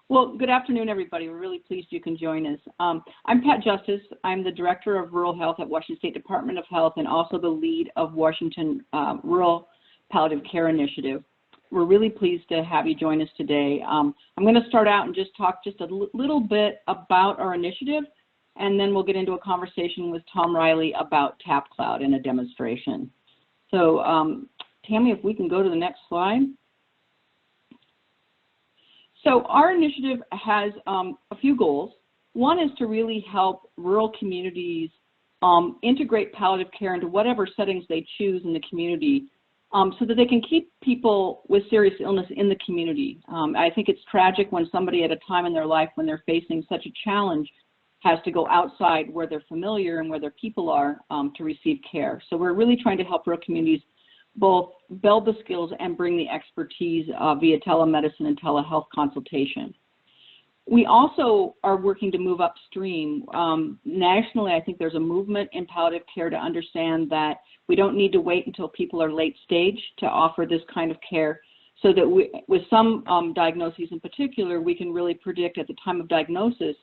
Well, good afternoon, everybody. We're really pleased you can join us. I'm Pat Justice. I'm the Director of Rural Health at Washington State Department of Health and also the lead of Washington Rural Palliative Care Initiative. We're really pleased to have you join us today. I'm going to start out and just talk just a little bit about our initiative, and then we'll get into a conversation with Tom Riley about TapCloud and a demonstration. So, Tammy, if we can go to the next slide. So our initiative has a few goals. One is to really help rural communities integrate palliative care into whatever settings they choose in the community so that they can keep people with serious illness in the community. I think it's tragic when somebody at a time in their life when they're facing such a challenge has to go outside where they're familiar and where their people are to receive care. So we're really trying to help rural communities both build the skills and bring the expertise via telemedicine and telehealth consultation. We also are working to move upstream. Nationally, I think there's a movement in palliative care to understand that we don't need to wait until people are late stage to offer this kind of care, so that with some diagnoses in particular, we can really predict at the time of diagnosis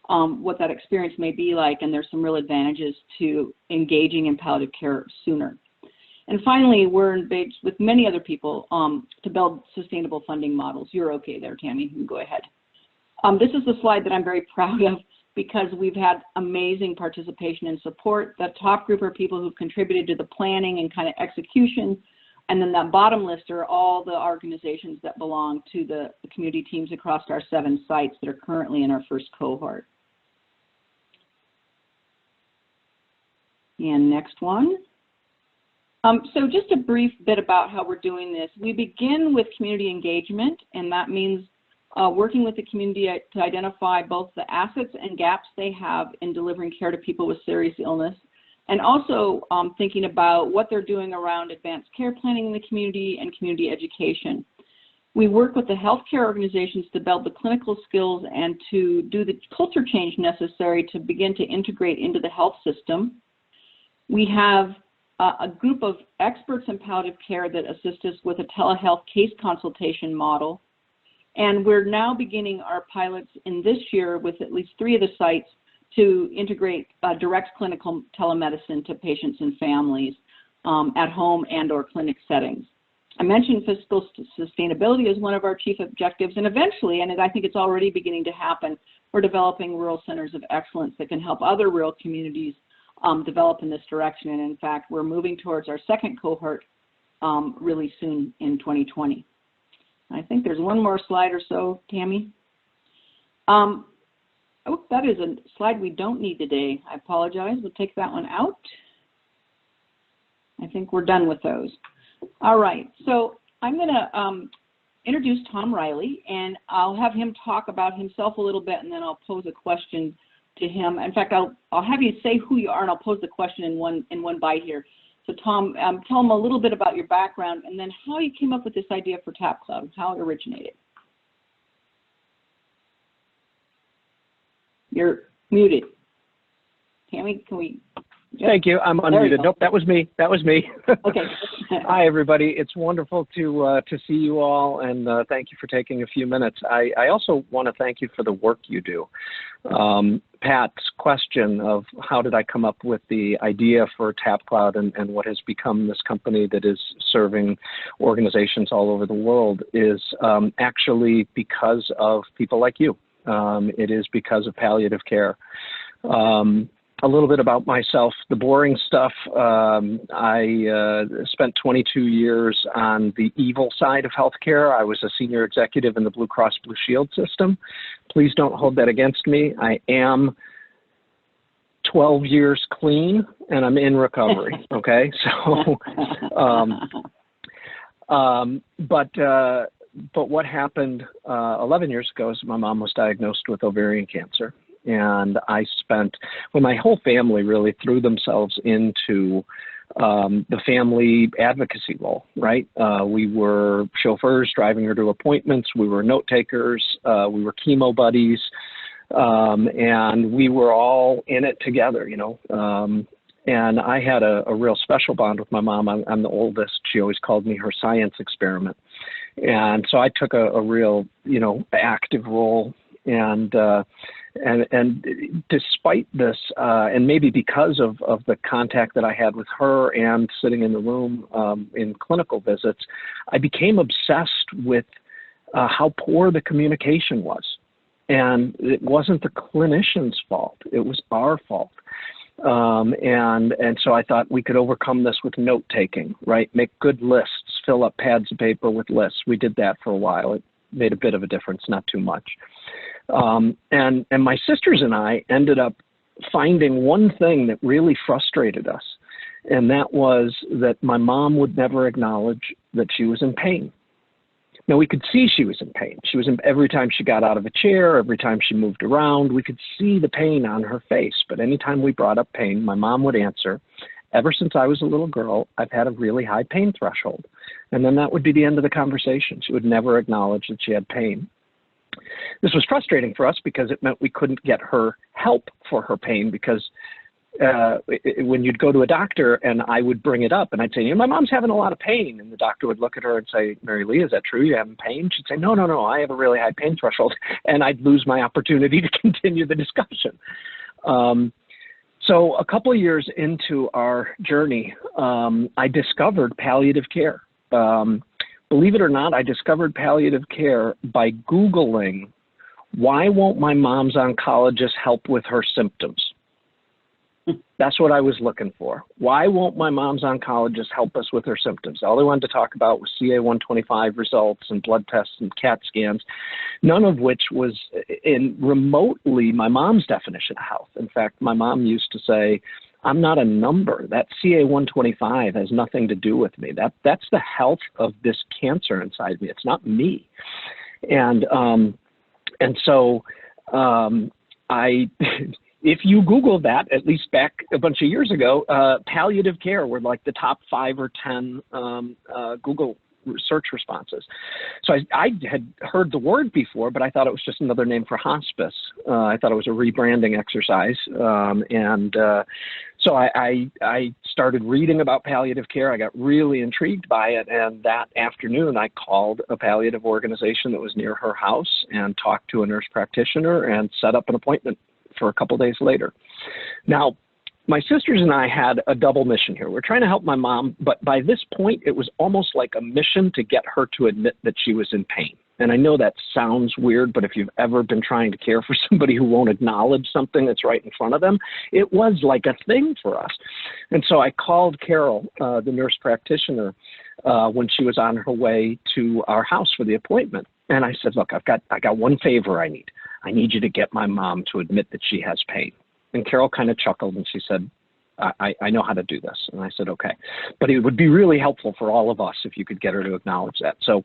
what that experience may be like, and there's some real advantages to engaging in palliative care sooner. And finally, we're engaged with many other people to build sustainable funding models. You're okay there, Tammy, you can go ahead. This is the slide that I'm very proud of because we've had amazing participation and support. The top group are people who've contributed to the planning and kind of execution. And then that bottom list are all the organizations that belong to the community teams across our 7 sites that are currently in our first cohort. And next one. So just a brief bit about how we're doing this. We begin with community engagement, and that means working with the community to identify both the assets and gaps they have in delivering care to people with serious illness, and also thinking about what they're doing around advanced care planning in the community and community education. We work with the healthcare organizations to build the clinical skills and to do the culture change necessary to begin to integrate into the health system. We have a group of experts in palliative care that assist us with a telehealth case consultation model. And we're now beginning our pilots in this year with at least 3 of the sites to integrate direct clinical telemedicine to patients and families at home and or clinic settings. I mentioned fiscal sustainability as one of our chief objectives, and eventually, and I think it's already beginning to happen, we're developing rural centers of excellence that can help other rural communities develop in this direction. And in fact, we're moving towards our second cohort really soon in 2020. I think there's one more slide or so, Tammy. Oh, that is a slide we don't need today. I apologize. We'll take that one out. I think we're done with those. All right, so I'm going to introduce Tom Riley, and I'll have him talk about himself a little bit, and then I'll pose a question to him. In fact, I'll have you say who you are, and I'll pose the question in one bite here. So Tom, tell them a little bit about your background and then how you came up with this idea for TapCloud, how it originated. You're muted. Tammy, can we? Thank you. I'm unmuted. Nope, that was me. That was me. Okay. Hi, everybody. It's wonderful to see you all, and thank you for taking a few minutes. I also want to thank you for the work you do. Pat's question of how did I come up with the idea for TapCloud and what has become this company that is serving organizations all over the world is actually because of people like you. It is because of palliative care. A little bit about myself, the boring stuff. I spent 22 years on the evil side of healthcare. I was a senior executive in the Blue Cross Blue Shield system. Please don't hold that against me. I am 12 years clean and I'm in recovery, okay? So, but what happened 11 years ago is my mom was diagnosed with ovarian cancer. And I spent, well, my whole family really threw themselves into the family advocacy role, right? We were chauffeurs driving her to appointments. We were note takers. We were chemo buddies. And we were all in it together, you know. And I had a real special bond with my mom. I'm the oldest. She always called me her science experiment. And so I took a real, active role. And despite this, and maybe because of the contact that I had with her and sitting in the room in clinical visits, I became obsessed with how poor the communication was. And it wasn't the clinician's fault, it was our fault. And so I thought we could overcome this with note-taking, right? Make good lists, fill up pads of paper with lists. We did that for a while. It made a bit of a difference, not too much. And my sisters and I ended up finding one thing that really frustrated us, and that was that my mom would never acknowledge that she was in pain. Now, we could see she was in pain. She was in, every time she got out of a chair, every time she moved around, we could see the pain on her face. But anytime we brought up pain, my mom would answer, ever since I was a little girl, I've had a really high pain threshold. And then that would be the end of the conversation. She would never acknowledge that she had pain. This was frustrating for us because it meant we couldn't get her help for her pain, because when you'd go to a doctor and I would bring it up and I'd say, my mom's having a lot of pain. And the doctor would look at her and say, Mary Lee, is that true? You're having pain? She'd say, no, I have a really high pain threshold. And I'd lose my opportunity to continue the discussion. So a couple of years into our journey, I discovered palliative care. Believe it or not, I discovered palliative care by Googling, why won't my mom's oncologist help with her symptoms? That's what I was looking for. Why won't my mom's oncologist help us with her symptoms? All they wanted to talk about was CA-125 results and blood tests and CAT scans, none of which was in remotely my mom's definition of health. In fact, my mom used to say, I'm not a number. That CA-125 has nothing to do with me. That's the health of this cancer inside me. It's not me. And so if you Google that, at least back a bunch of years ago, palliative care were like the top 5 or 10 Google search responses. So I had heard the word before, but I thought it was just another name for hospice. I thought it was a rebranding exercise. So I started reading about palliative care. I got really intrigued by it. And that afternoon, I called a palliative organization that was near her house and talked to a nurse practitioner and set up an appointment for a couple days later. Now, my sisters and I had a double mission here. We're trying to help my mom, but by this point, it was almost like a mission to get her to admit that she was in pain. And I know that sounds weird, but if you've ever been trying to care for somebody who won't acknowledge something that's right in front of them, it was like a thing for us. And so I called Carol, the nurse practitioner, when she was on her way to our house for the appointment. And I said, look, I got one favor I need. I need you to get my mom to admit that she has pain. And Carol kind of chuckled and she said, I know how to do this. And I said, okay, but it would be really helpful for all of us if you could get her to acknowledge that. So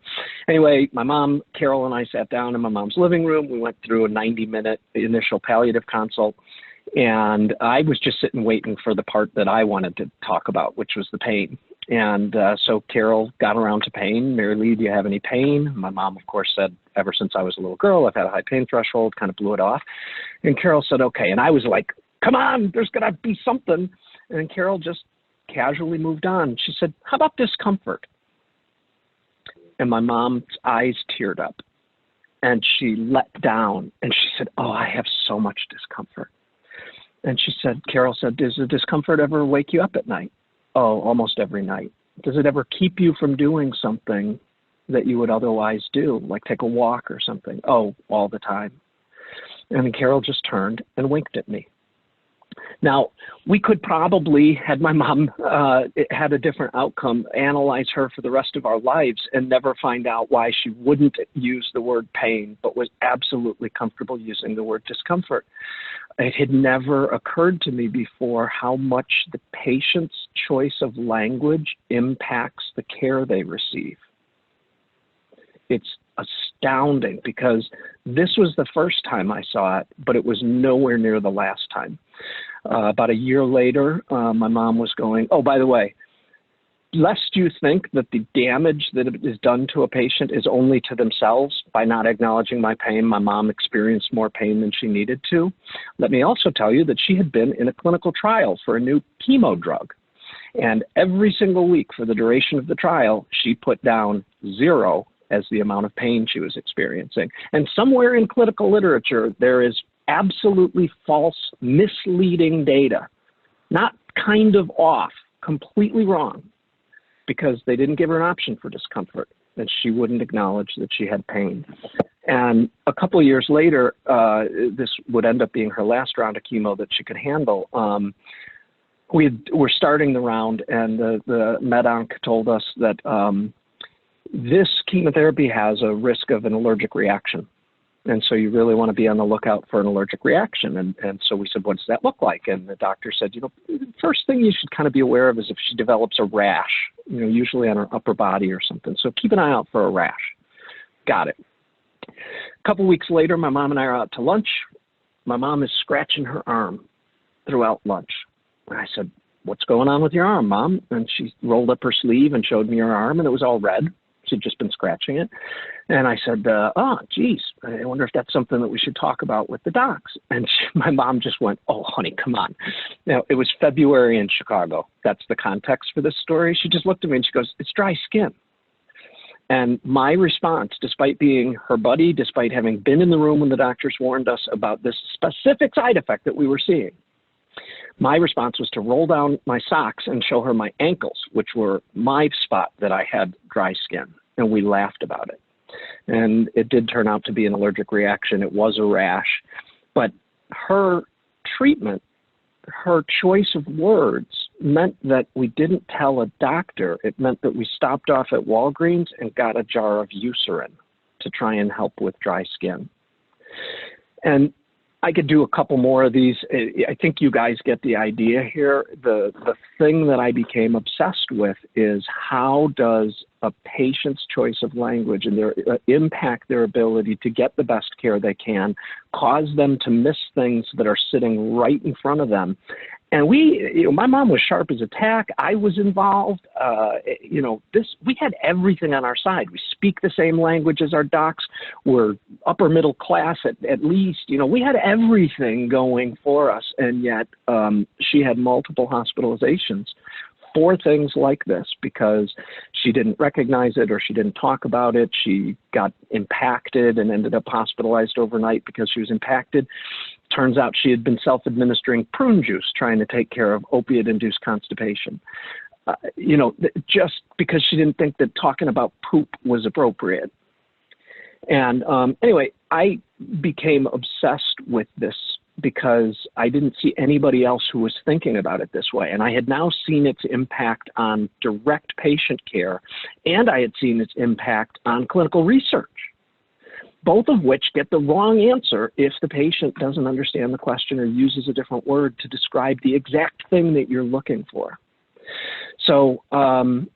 anyway, my mom, Carol, and I sat down in my mom's living room. We went through a 90-minute initial palliative consult. And I was just sitting waiting for the part that I wanted to talk about, which was the pain. And so Carol got around to pain. Mary Lee, do you have any pain? My mom, of course, said, ever since I was a little girl, I've had a high pain threshold, kind of blew it off. And Carol said, okay. And I was like, come on, there's got to be something. And Carol just casually moved on. She said, how about discomfort? And my mom's eyes teared up. And she let down. And she said, oh, I have so much discomfort. And she said, Carol said, does the discomfort ever wake you up at night? Oh, almost every night. Does it ever keep you from doing something that you would otherwise do, like take a walk or something? Oh, all the time. And then Carol just turned and winked at me. Now, we could probably, had my mom had a different outcome, analyze her for the rest of our lives and never find out why she wouldn't use the word pain, but was absolutely comfortable using the word discomfort. It had never occurred to me before how much the patient's choice of language impacts the care they receive. It's astounding because this was the first time I saw it, but it was nowhere near the last time. About a year later, my mom was going, oh, by the way, lest you think that the damage that is done to a patient is only to themselves by not acknowledging my pain, my mom experienced more pain than she needed to. Let me also tell you that she had been in a clinical trial for a new chemo drug. And every single week for the duration of the trial, she put down 0 as the amount of pain she was experiencing. And somewhere in clinical literature, there is absolutely false, misleading data, not kind of off, completely wrong, because they didn't give her an option for discomfort, and she wouldn't acknowledge that she had pain. And a couple of years later, this would end up being her last round of chemo that she could handle. We're starting the round, and the med-onc told us that this chemotherapy has a risk of an allergic reaction. And so you really want to be on the lookout for an allergic reaction. And so we said, what does that look like? And the doctor said, you know, the first thing you should kind of be aware of is if she develops a rash, you know, usually on her upper body or something. So keep an eye out for a rash. Got it. A couple weeks later, my mom and I are out to lunch. My mom is scratching her arm throughout lunch. And I said, what's going on with your arm, Mom? And she rolled up her sleeve and showed me her arm, and it was all red. She'd just been scratching it. And I said, oh, geez, I wonder if that's something that we should talk about with the docs. And my mom just went, oh, honey, come on. Now, it was February in Chicago. That's the context for this story. She just looked at me and she goes, it's dry skin. And my response, despite being her buddy, despite having been in the room when the doctors warned us about this specific side effect that we were seeing, my response was to roll down my socks and show her my ankles, which were my spot that I had dry skin. And we laughed about it. And it did turn out to be an allergic reaction. It was a rash. But her treatment, her choice of words meant that we didn't tell a doctor. It meant that we stopped off at Walgreens and got a jar of Eucerin to try and help with dry skin. And I could do a couple more of these. I think you guys get the idea here. The thing that I became obsessed with is how does a patient's choice of language and their impact their ability to get the best care they can, cause them to miss things that are sitting right in front of them. And my mom was sharp as a tack. I was involved. We had everything on our side. We speak the same language as our docs. We're upper middle class at least. We had everything going for us. And yet she had multiple hospitalizations for things like this because she didn't recognize it or she didn't talk about it. She got impacted and ended up hospitalized overnight because she was impacted. Turns out she had been self-administering prune juice trying to take care of opiate-induced constipation. Just because she didn't think that talking about poop was appropriate. And anyway, I became obsessed with this because I didn't see anybody else who was thinking about it this way. And I had now seen its impact on direct patient care, and I had seen its impact on clinical research, both of which get the wrong answer if the patient doesn't understand the question or uses a different word to describe the exact thing that you're looking for. So I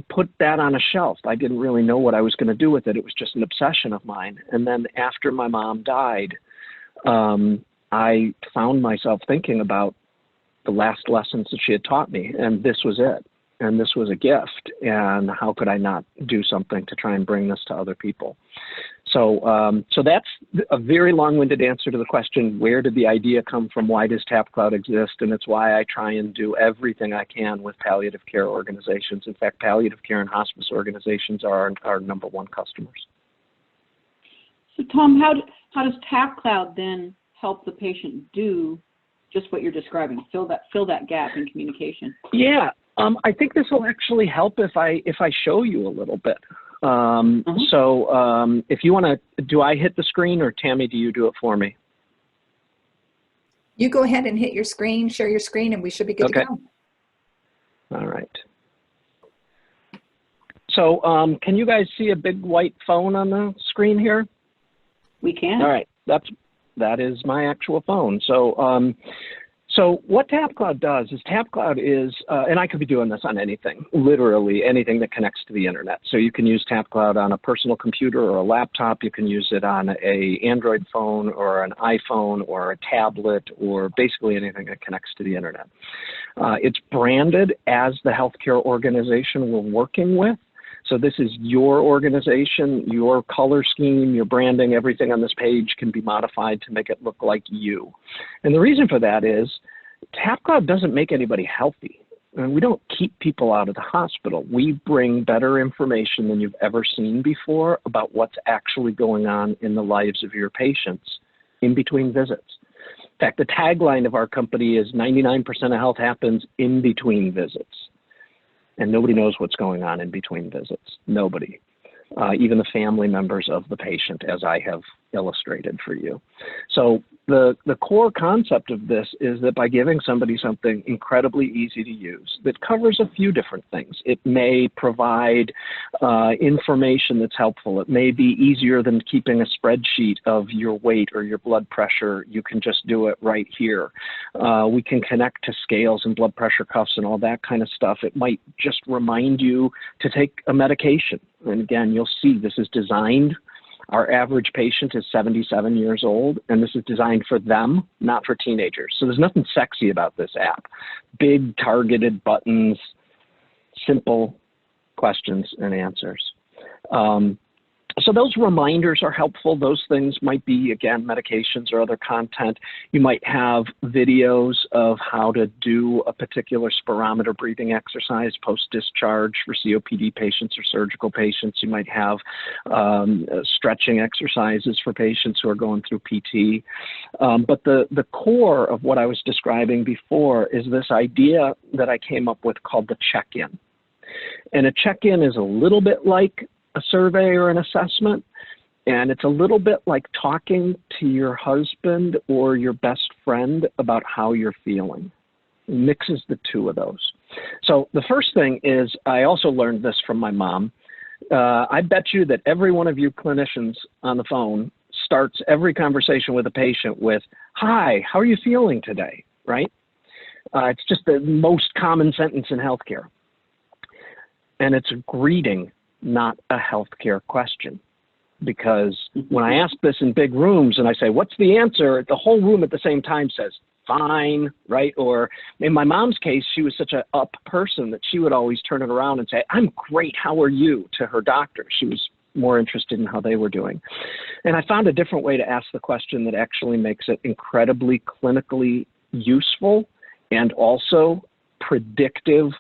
put that on a shelf. I didn't really know what I was going to do with it. It was just an obsession of mine. And then after my mom died, I found myself thinking about the last lessons that she had taught me, and this was it. And this was a gift, and how could I not do something to try and bring this to other people? So that's a very long-winded answer to the question, where did the idea come from? Why does TapCloud exist? And it's why I try and do everything I can with palliative care organizations. In fact, palliative care and hospice organizations are our number one customers. So Tom, how does TapCloud then help the patient do just what you're describing, fill that gap in communication? Yeah. I think this will actually help if I show you a little bit. So if you want to, do I hit the screen or Tammy, do you do it for me? You go ahead and hit your screen, share your screen, and we should be good to go. All right. So can you guys see a big white phone on the screen here? We can. All right. That is my actual phone. So what TapCloud does is TapCloud is, and I could be doing this on anything, literally anything that connects to the internet. So you can use TapCloud on a personal computer or a laptop. You can use it on an Android phone or an iPhone or a tablet or basically anything that connects to the internet. It's branded as the healthcare organization we're working with. So this is your organization, your color scheme, your branding, everything on this page can be modified to make it look like you. And the reason for that is TapCloud doesn't make anybody healthy. And we don't keep people out of the hospital. We bring better information than you've ever seen before about what's actually going on in the lives of your patients in between visits. In fact, the tagline of our company is 99% of health happens in between visits. And nobody knows what's going on in between visits. Nobody. Even the family members of the patient, as I have illustrated for you. So the core concept of this is that by giving somebody something incredibly easy to use that covers a few different things, it may provide information that's helpful. It may be easier than keeping a spreadsheet of your weight or your blood pressure. You can just do it right here. We can connect to scales and blood pressure cuffs and all that kind of stuff. It might just remind you to take a medication. And again, you'll see this is designed. Our average patient is 77 years old, and this is designed for them, not for teenagers. So there's nothing sexy about this app. Big targeted buttons, simple questions and answers. So those reminders are helpful. Those things might be, again, medications or other content. You might have videos of how to do a particular spirometer breathing exercise post-discharge for COPD patients or surgical patients. You might have stretching exercises for patients who are going through PT. But the core of what I was describing before is this idea that I came up with called the check-in. And a check-in is a little bit like a survey or an assessment, and it's a little bit like talking to your husband or your best friend about how you're feeling. It mixes the two of those. So the first thing is, I also learned this from my mom. I bet you that every one of you clinicians on the phone starts every conversation with a patient with, "Hi, how are you feeling today?" Right? It's just the most common sentence in healthcare. And it's a greeting, not a healthcare question. Because when I ask this in big rooms and I say, "What's the answer?" the whole room at the same time says, "Fine," right? Or in my mom's case, she was such an up person that she would always turn it around and say, "I'm great, how are you?" to her doctor. She was more interested in how they were doing. And I found a different way to ask the question that actually makes it incredibly clinically useful and also predictive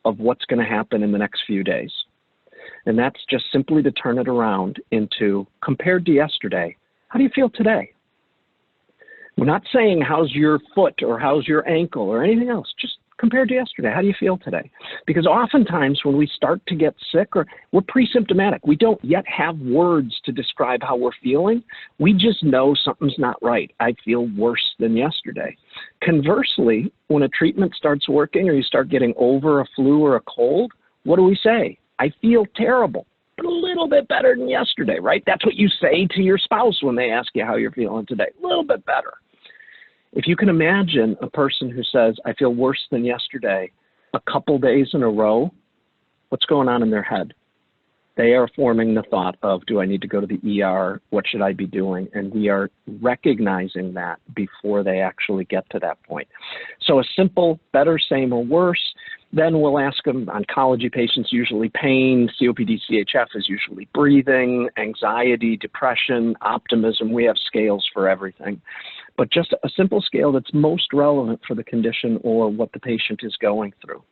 of what's going to happen in the next few days. And that's just simply to turn it around into, compared to yesterday, how do you feel today? We're not saying how's your foot or how's your ankle or anything else, just compared to yesterday, how do you feel today? Because oftentimes when we start to get sick, or we're pre-symptomatic, we don't yet have words to describe how we're feeling. We just know something's not right. I feel worse than yesterday. Conversely, when a treatment starts working or you start getting over a flu or a cold, what do we say? I feel terrible, but a little bit better than yesterday, right? That's what you say to your spouse when they ask you how you're feeling today, a little bit better. If you can imagine a person who says, "I feel worse than yesterday," a couple days in a row, what's going on in their head? They are forming the thought of, do I need to go to the ER? What should I be doing? And we are recognizing that before they actually get to that point. So a simple, better, same, or worse. Then we'll ask them, oncology patients usually pain, COPD, CHF is usually breathing, anxiety, depression, optimism. We have scales for everything. But just a simple scale that's most relevant for the condition or what the patient is going through.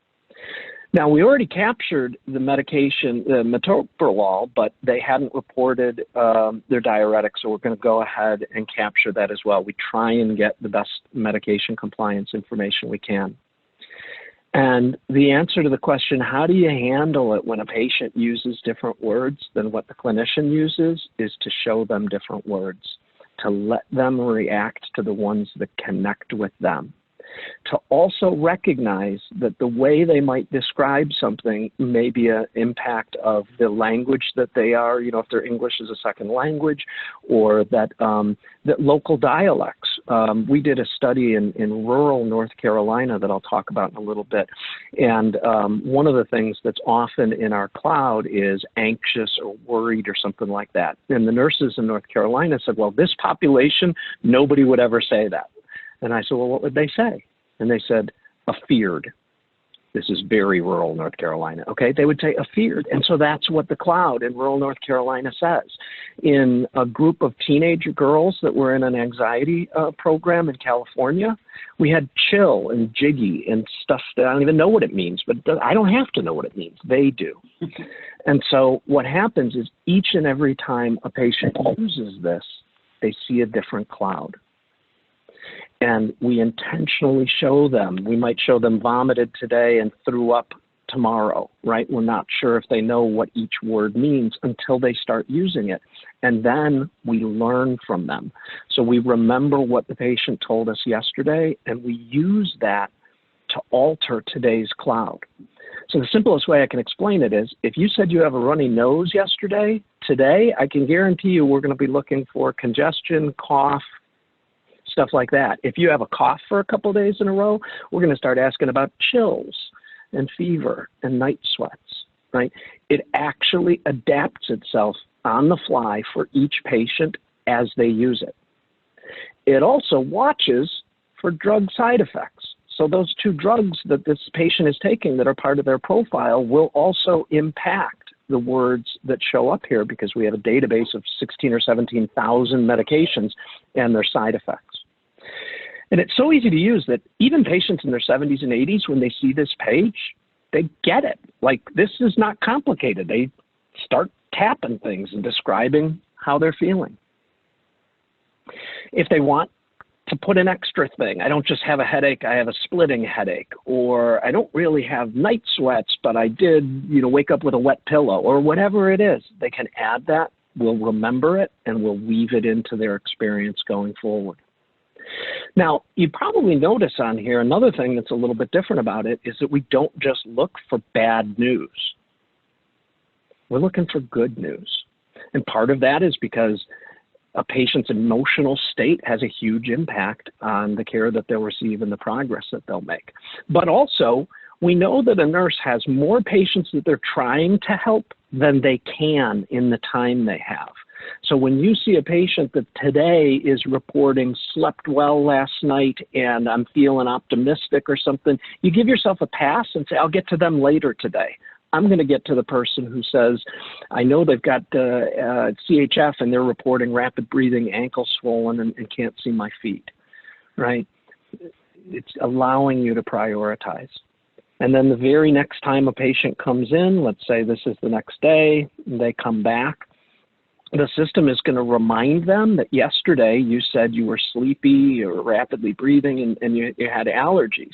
Now, we already captured the medication, metoprolol, but they hadn't reported their diuretic, so we're going to go ahead and capture that as well. We try and get the best medication compliance information we can. And the answer to the question, how do you handle it when a patient uses different words than what the clinician uses, is to show them different words, to let them react to the ones that connect with them. To also recognize that the way they might describe something may be an impact of the language that they are, you know, if their English is a second language, or that, that local dialects. We did a study in rural North Carolina that I'll talk about in a little bit. And one of the things that's often in our cloud is anxious or worried or something like that. And the nurses in North Carolina said, well, this population, nobody would ever say that. And I said, well, what would they say? And they said, afeared. This is very rural North Carolina, okay? They would say afeared. And so that's what the cloud in rural North Carolina says. In a group of teenage girls that were in an anxiety program in California, we had chill and jiggy and stuff that I don't even know what it means, but I don't have to know what it means. They do. And so what happens is each and every time a patient uses this, they see a different cloud. And we intentionally show them. We might show them vomited today and threw up tomorrow, right? We're not sure if they know what each word means until they start using it. And then we learn from them. So we remember what the patient told us yesterday, and we use that to alter today's cloud. So the simplest way I can explain it is, if you said you have a runny nose yesterday, today, I can guarantee you we're going to be looking for congestion, cough, stuff like that. If you have a cough for a couple of days in a row, we're going to start asking about chills and fever and night sweats, right? It actually adapts itself on the fly for each patient as they use it. It also watches for drug side effects. So those 2 drugs that this patient is taking that are part of their profile will also impact the words that show up here, because we have a database of 16 or 17,000 medications and their side effects. And it's so easy to use that even patients in their 70s and 80s, when they see this page, they get it. Like, this is not complicated. They start tapping things and describing how they're feeling. If they want to put an extra thing, I don't just have a headache, I have a splitting headache, or I don't really have night sweats, but I did, wake up with a wet pillow, or whatever it is, they can add that, we'll remember it, and we'll weave it into their experience going forward. Now, you probably notice on here, another thing that's a little bit different about it is that we don't just look for bad news. We're looking for good news. And part of that is because a patient's emotional state has a huge impact on the care that they'll receive and the progress that they'll make. But also, we know that a nurse has more patients that they're trying to help than they can in the time they have. So when you see a patient that today is reporting slept well last night and I'm feeling optimistic or something, you give yourself a pass and say, I'll get to them later today. I'm going to get to the person who says, I know they've got CHF and they're reporting rapid breathing, ankle swollen, and can't see my feet, right? It's allowing you to prioritize. And then the very next time a patient comes in, let's say this is the next day, they come back, the system is going to remind them that yesterday you said you were sleepy or rapidly breathing and you had allergies.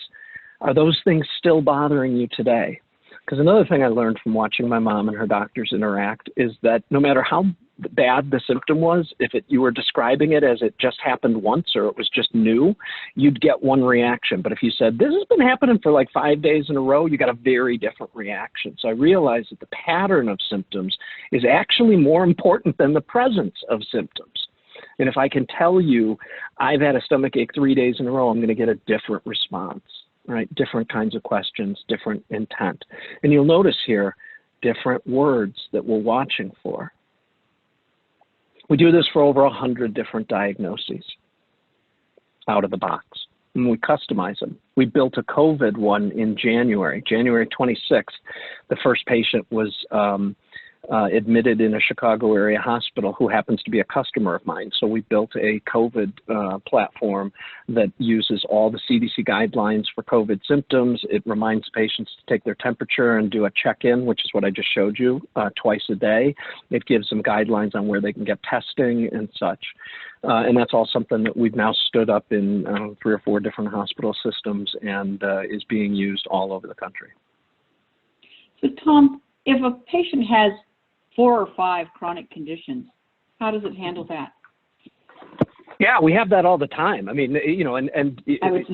Are those things still bothering you today? Because another thing I learned from watching my mom and her doctors interact is that no matter how bad the symptom was, if you were describing it as it just happened once or it was just new, you'd get one reaction. But if you said, this has been happening for like 5 days in a row, you got a very different reaction. So I realized that the pattern of symptoms is actually more important than the presence of symptoms. And if I can tell you, I've had a stomachache 3 days in a row, I'm going to get a different response, right? Different kinds of questions, different intent. And you'll notice here, different words that we're watching for. We do this for over 100 different diagnoses out of the box, and we customize them. We built a COVID one in January 26th. The first patient was admitted in a Chicago area hospital who happens to be a customer of mine. So we built a COVID platform that uses all the CDC guidelines for COVID symptoms. It reminds patients to take their temperature and do a check-in, which is what I just showed you, twice a day. It gives them guidelines on where they can get testing and such. And that's all something that we've now stood up in 3 or 4 different hospital systems and is being used all over the country. So Tom, if a patient has 4 or 5 chronic conditions, how does it handle that? Yeah, we have that all the time. I mean, you know, and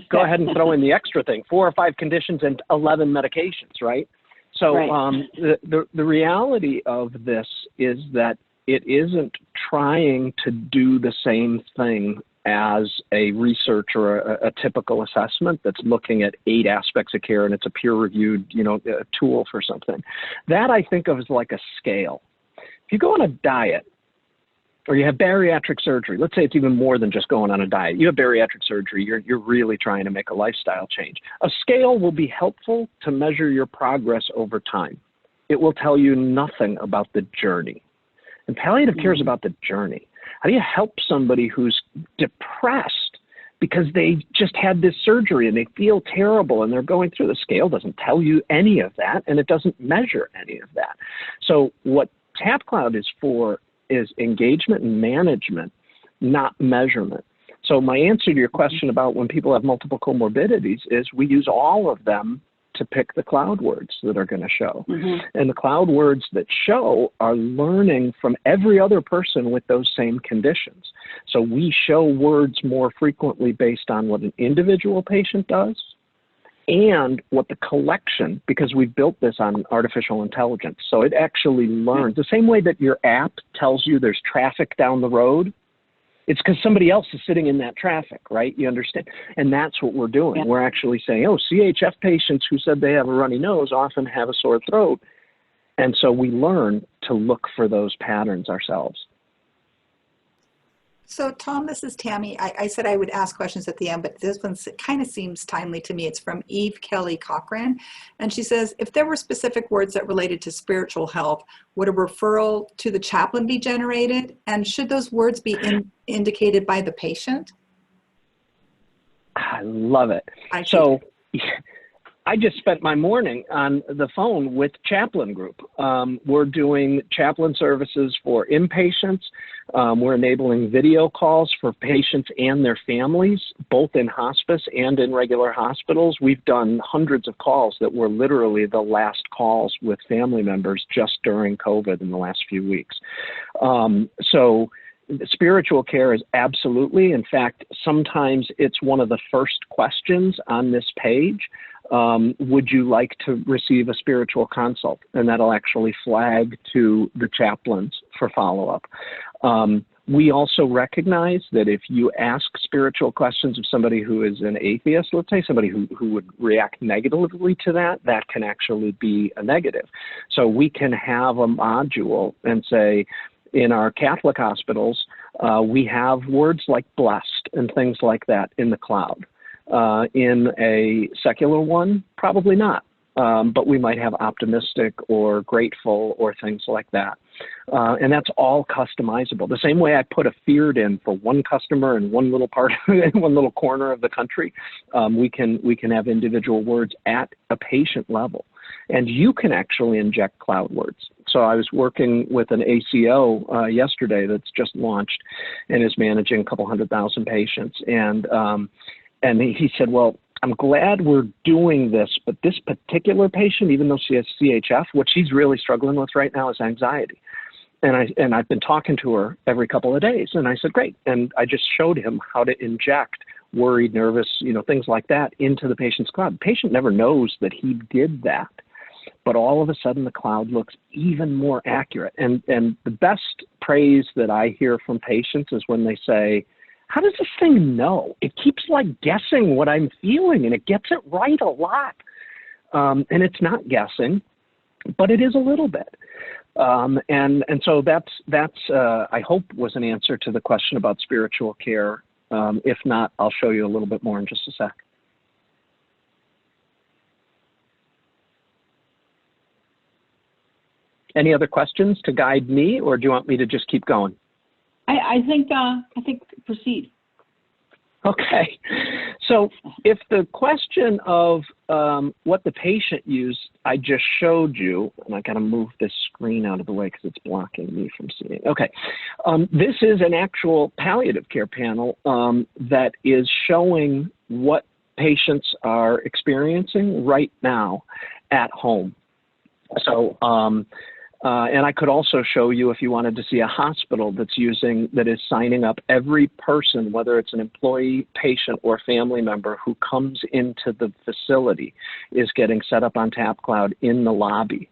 go ahead and throw in the extra thing, 4 or 5 conditions and 11 medications, right? So right. The reality of this is that it isn't trying to do the same thing as a research or a typical assessment that's looking at 8 aspects of care and it's a peer-reviewed, you know, tool for something. That I think of as like a scale. If you go on a diet, or you have bariatric surgery. Let's say it's even more than just going on a diet. You have bariatric surgery. You're really trying to make a lifestyle change. A scale will be helpful to measure your progress over time. It will tell you nothing about the journey. And palliative care is about the journey. How do you help somebody who's depressed because they just had this surgery and they feel terrible and they're going through? The scale doesn't tell you any of that, and it doesn't measure any of that. So what TapCloud is for is engagement and management, not measurement. So my answer to your question about when people have multiple comorbidities is we use all of them to pick the cloud words that are going to show. And the cloud words that show are learning from every other person with those same conditions. So we show words more frequently based on what an individual patient does and what the collection, because we've built this on artificial intelligence. So it actually learns the same way that your app tells you there's traffic down the road. It's because somebody else is sitting in that traffic, right? You understand? And that's what we're doing. Yeah. We're actually saying, oh, CHF patients who said they have a runny nose often have a sore throat. And so we learn to look for those patterns ourselves. So Tom, this is Tammy. I said I would ask questions at the end, but this one kind of seems timely to me. It's from Eve Kelly Cochran. And she says, if there were specific words that related to spiritual health, would a referral to the chaplain be generated? And should those words be indicated by the patient? I love it. So I just spent my morning on the phone with Chaplain Group. We're doing chaplain services for inpatients. We're enabling video calls for patients and their families, both in hospice and in regular hospitals. We've done hundreds of calls that were literally the last calls with family members just during COVID in the last few weeks. So spiritual care is absolutely, in fact, sometimes it's one of the first questions on this page. Would you like to receive a spiritual consult? And that'll actually flag to the chaplains for follow-up. We also recognize that if you ask spiritual questions of somebody who is an atheist, let's say somebody who would react negatively to that, that can actually be a negative. So we can have a module and say, in our Catholic hospitals, we have words like blessed and things like that in the cloud. In a secular one, probably not, but we might have optimistic or grateful or things like that. And that's all customizable. The same way I put a feared in for one customer in one little part, in one little corner of the country, we can have individual words at a patient level. And you can actually inject cloud words. So I was working with an ACO yesterday that's just launched and is managing a couple 100,000 patients. And he said, well, I'm glad we're doing this, but this particular patient, even though she has CHF, what she's really struggling with right now is anxiety. And I've been talking to her every couple of days. And I said, great. And I just showed him how to inject worried, nervous, things like that into the patient's cloud. The patient never knows that he did that. But all of a sudden, the cloud looks even more accurate. And the best praise that I hear from patients is when they say, how does this thing know? It keeps like guessing what I'm feeling, and it gets it right a lot. And it's not guessing, but it is a little bit. And so that's I hope was an answer to the question about spiritual care. If not, I'll show you a little bit more in just a sec. Any other questions to guide me, or do you want me to just keep going? I think proceed. Okay. So if the question of what the patient used, I just showed you, and I got to move this screen out of the way because it's blocking me from seeing. Okay. This is an actual palliative care panel that is showing what patients are experiencing right now at home. So, and I could also show you if you wanted to see a hospital that is signing up every person, whether it's an employee, patient, or family member who comes into the facility, is getting set up on TapCloud in the lobby.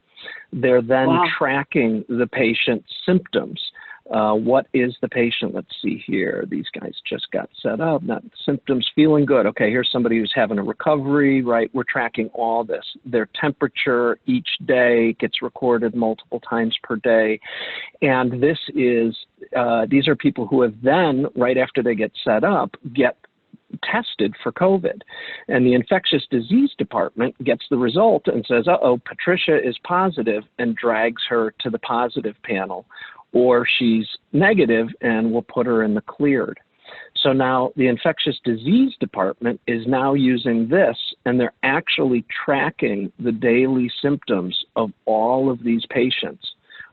They're then tracking the patient's symptoms. What is the patient? Let's see here. These guys just got set up. Not symptoms, feeling good. Okay, here's somebody who's having a recovery, right? We're tracking all this. Their temperature each day gets recorded multiple times per day. And this is, these are people who have then, right after they get set up, get tested for COVID. And the infectious disease department gets the result and says, uh-oh, Patricia is positive, and drags her to the positive panel. Or she's negative and we'll put her in the cleared. So now the infectious disease department is now using this, and they're actually tracking the daily symptoms of all of these patients,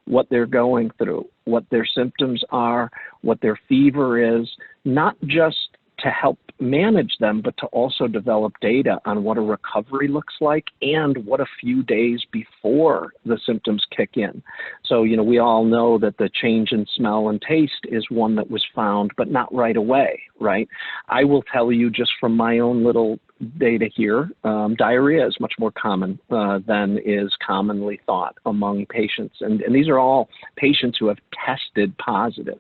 what they're going through, what their symptoms are, what their fever is, not just to help manage them, but to also develop data on what a recovery looks like and what a few days before the symptoms kick in. So, you know, we all know that the change in smell and taste is one that was found, but not right away, right? I will tell you just from my own little data here, diarrhea is much more common than is commonly thought among patients. And these are all patients who have tested positive.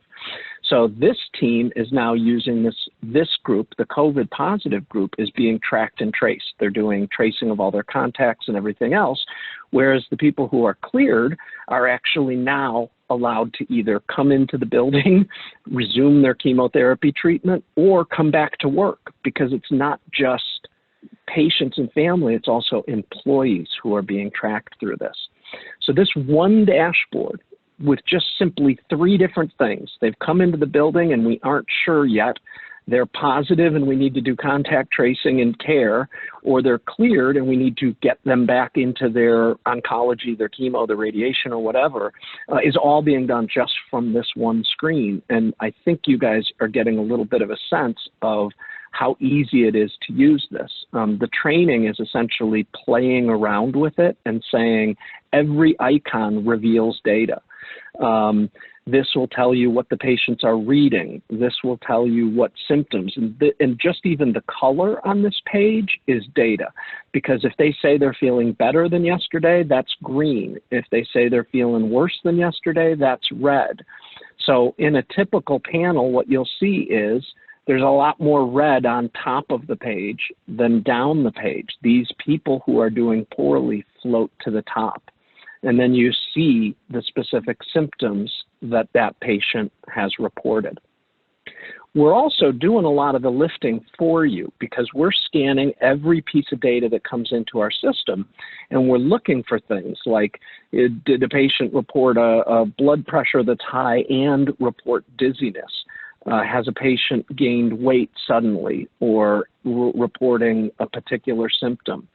So this team is now using this group, the COVID positive group, is being tracked and traced. They're doing tracing of all their contacts and everything else, whereas the people who are cleared are actually now allowed to either come into the building, resume their chemotherapy treatment, or come back to work, because it's not just patients and family, it's also employees who are being tracked through this. So this one dashboard with just simply 3 different things. They've come into the building and we aren't sure yet. They're positive and we need to do contact tracing and care, or they're cleared and we need to get them back into their oncology, their chemo, their radiation, or whatever, is all being done just from this one screen. And I think you guys are getting a little bit of a sense of how easy it is to use this. The training is essentially playing around with it and saying every icon reveals data. This will tell you what the patients are reading. This will tell you what symptoms, and just even the color on this page is data. Because if they say they're feeling better than yesterday, that's green. If they say they're feeling worse than yesterday, that's red. So in a typical panel, what you'll see is there's a lot more red on top of the page than down the page. These people who are doing poorly float to the top. And then you see the specific symptoms that that patient has reported. We're also doing a lot of the lifting for you, because we're scanning every piece of data that comes into our system, and we're looking for things like, did the patient report a blood pressure that's high and report dizziness? Has a patient gained weight suddenly, or reporting a particular symptom?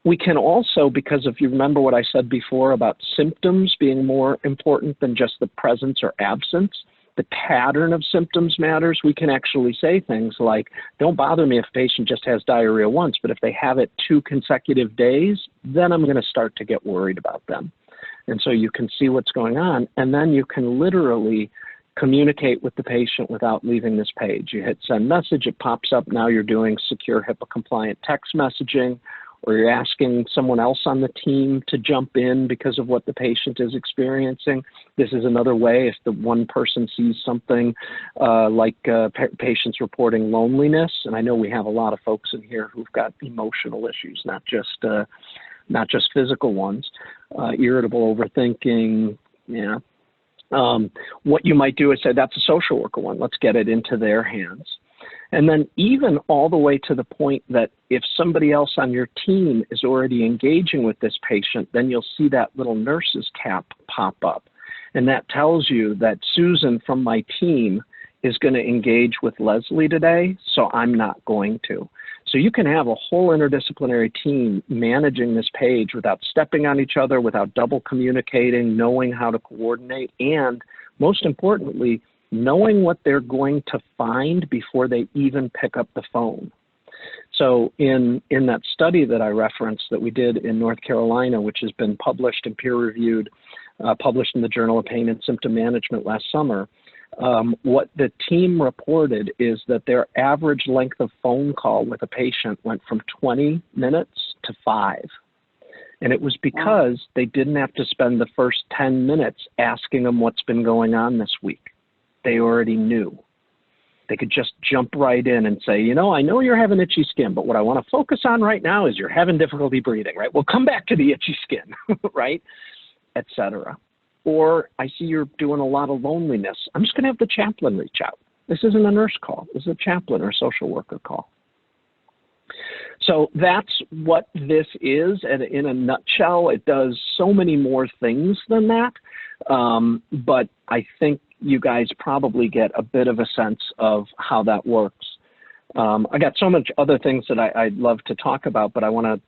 We can also, because if you remember what I said before about symptoms being more important than just the presence or absence, the pattern of symptoms matters. We can actually say things like, don't bother me if a patient just has diarrhea once, but if they have it 2 consecutive days, then I'm going to start to get worried about them. And so you can see what's going on, and then you can literally communicate with the patient without leaving this page. You hit send message, it pops up. Now you're doing secure HIPAA compliant text messaging, or you're asking someone else on the team to jump in because of what the patient is experiencing. This is another way if the one person sees something like patients reporting loneliness, and I know we have a lot of folks in here who've got emotional issues, not just physical ones, irritable, overthinking, yeah. What you might do is say, that's a social worker one, let's get it into their hands. And then even all the way to the point that if somebody else on your team is already engaging with this patient, then you'll see that little nurse's cap pop up. And that tells you that Susan from my team is going to engage with Leslie today, so I'm not going to. So you can have a whole interdisciplinary team managing this page without stepping on each other, without double communicating, knowing how to coordinate, and most importantly, knowing what they're going to find before they even pick up the phone. So in that study that I referenced that we did in North Carolina, which has been published and peer-reviewed, published in the Journal of Pain and Symptom Management last summer, what the team reported is that their average length of phone call with a patient went from 20 minutes to 5. And it was because they didn't have to spend the first 10 minutes asking them what's been going on this week. They already knew. They could just jump right in and say, you know, I know you're having itchy skin, but what I want to focus on right now is you're having difficulty breathing, right? We'll come back to the itchy skin, right? Etc. Or I see you're doing a lot of loneliness. I'm just going to have the chaplain reach out. This isn't a nurse call. This is a chaplain or social worker call. So that's what this is. And in a nutshell, it does so many more things than that. But I think you guys probably get a bit of a sense of how that works. I got so much other things that I'd love to talk about, but I want to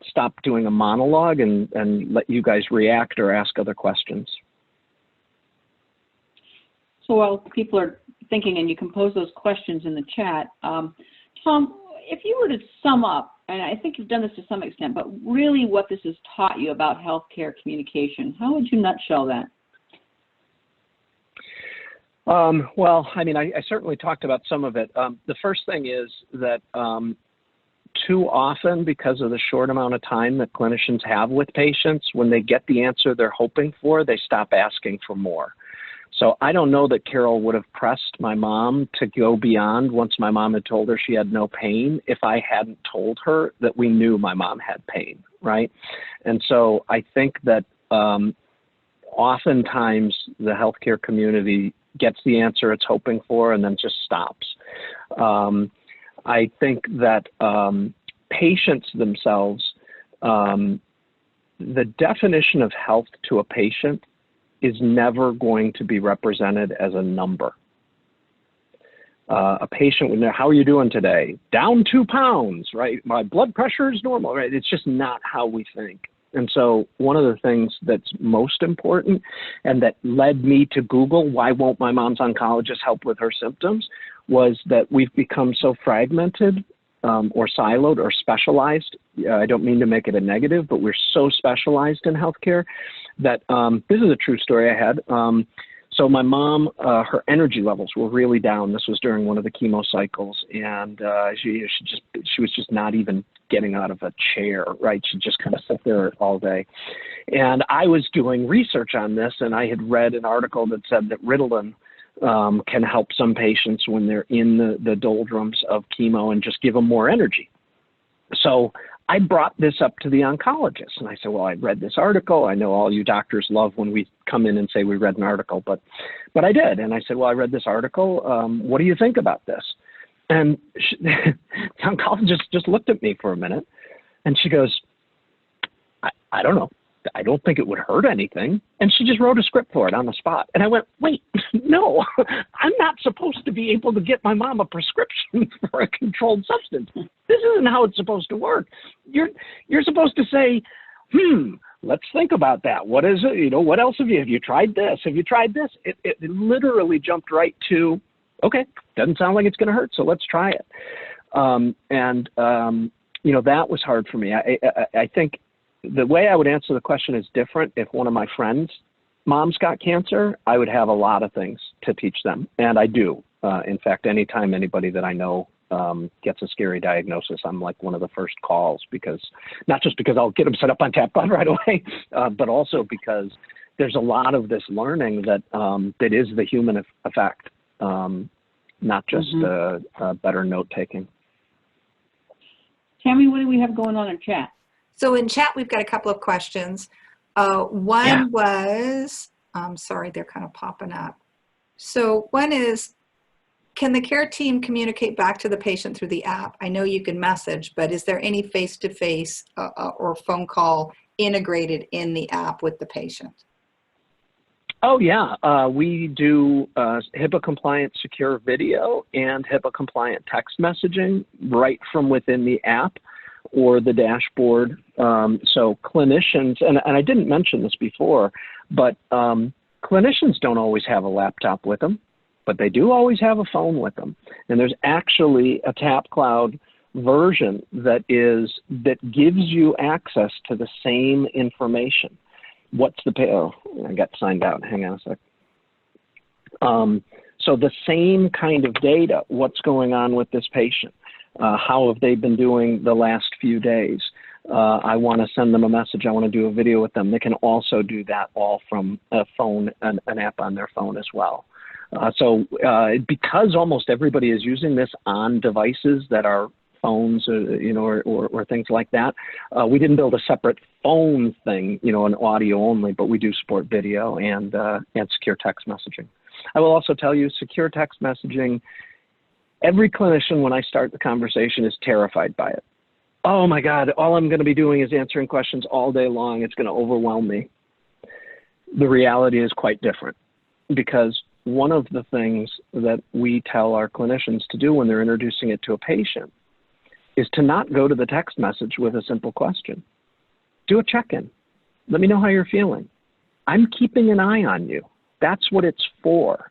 stop doing a monologue and let you guys react or ask other questions. So while people are thinking, and you can pose those questions in the chat, Tom, if you were to sum up, and I think you've done this to some extent, but really what this has taught you about healthcare communication, how would you nutshell that? Well, I mean, I certainly talked about some of it. The first thing is that too often, because of the short amount of time that clinicians have with patients, when they get the answer they're hoping for, they stop asking for more. So I don't know that Carol would have pressed my mom to go beyond once my mom had told her she had no pain if I hadn't told her that we knew my mom had pain, right? And so I think that oftentimes the healthcare community gets the answer it's hoping for and then just stops. I think that patients themselves, the definition of health to a patient is never going to be represented as a number. A patient would know, how are you doing today? Down 2 pounds, right? My blood pressure is normal, right? It's just not how we think. And so one of the things that's most important and that led me to Google, why won't my mom's oncologist help with her symptoms, was that we've become so fragmented or siloed or specialized. I don't mean to make it a negative, but we're so specialized in healthcare that this is a true story I had. So my mom, her energy levels were really down. This was during one of the chemo cycles, and she was just not even getting out of a chair, right? She'd just kind of sit there all day. And I was doing research on this, and I had read an article that said that Ritalin can help some patients when they're in the doldrums of chemo and just give them more energy. So I brought this up to the oncologist, and I said, well, I read this article. I know all you doctors love when we come in and say we read an article, but I did. And I said, well, I read this article. What do you think about this? And the oncologist just looked at me for a minute, and she goes, I don't know. I don't think it would hurt anything. And she just wrote a script for it on the spot. And I went, wait, no, I'm not supposed to be able to get my mom a prescription for a controlled substance. This isn't how it's supposed to work. You're supposed to say, let's think about that. What is it? You know, what else have you tried this? Have you tried this? It literally jumped right to, okay, doesn't sound like it's going to hurt, so let's try it. You know, that was hard for me. I think the way I would answer the question is different. If one of my friends' moms got cancer, I would have a lot of things to teach them, and I do. In fact, anytime anybody that I know gets a scary diagnosis, I'm like one of the first calls, because not just because I'll get them set up on Tapbot right away, but also because there's a lot of this learning that that is the human effect, not just better note taking. Tammy, what do we have going on in chat? So in chat, we've got a couple of questions. One was, sorry, they're kind of popping up. So one is, can the care team communicate back to the patient through the app? I know you can message, but is there any face-to-face or phone call integrated in the app with the patient? Oh, yeah. We do HIPAA-compliant secure video and HIPAA-compliant text messaging right from within the app or the dashboard. So clinicians, and I didn't mention this before, but clinicians don't always have a laptop with them, but they do always have a phone with them. And there's actually a TapCloud version that gives you access to the same information. What's the I got signed out. Hang on a sec. So the same kind of data, what's going on with this patient? How have they been doing the last few days? I want to send them a message, I want to do a video with them, they can also do that all from a phone, an app on their phone as well. Because almost everybody is using this on devices that are phones, or things like that, we didn't build a separate phone thing, an audio only, but we do support video and secure text messaging. I will also tell you, secure text messaging, every clinician, when I start the conversation, is terrified by it. Oh my God, all I'm going to be doing is answering questions all day long. It's going to overwhelm me. The reality is quite different, because one of the things that we tell our clinicians to do when they're introducing it to a patient is to not go to the text message with a simple question. Do a check-in. Let me know how you're feeling. I'm keeping an eye on you. That's what it's for.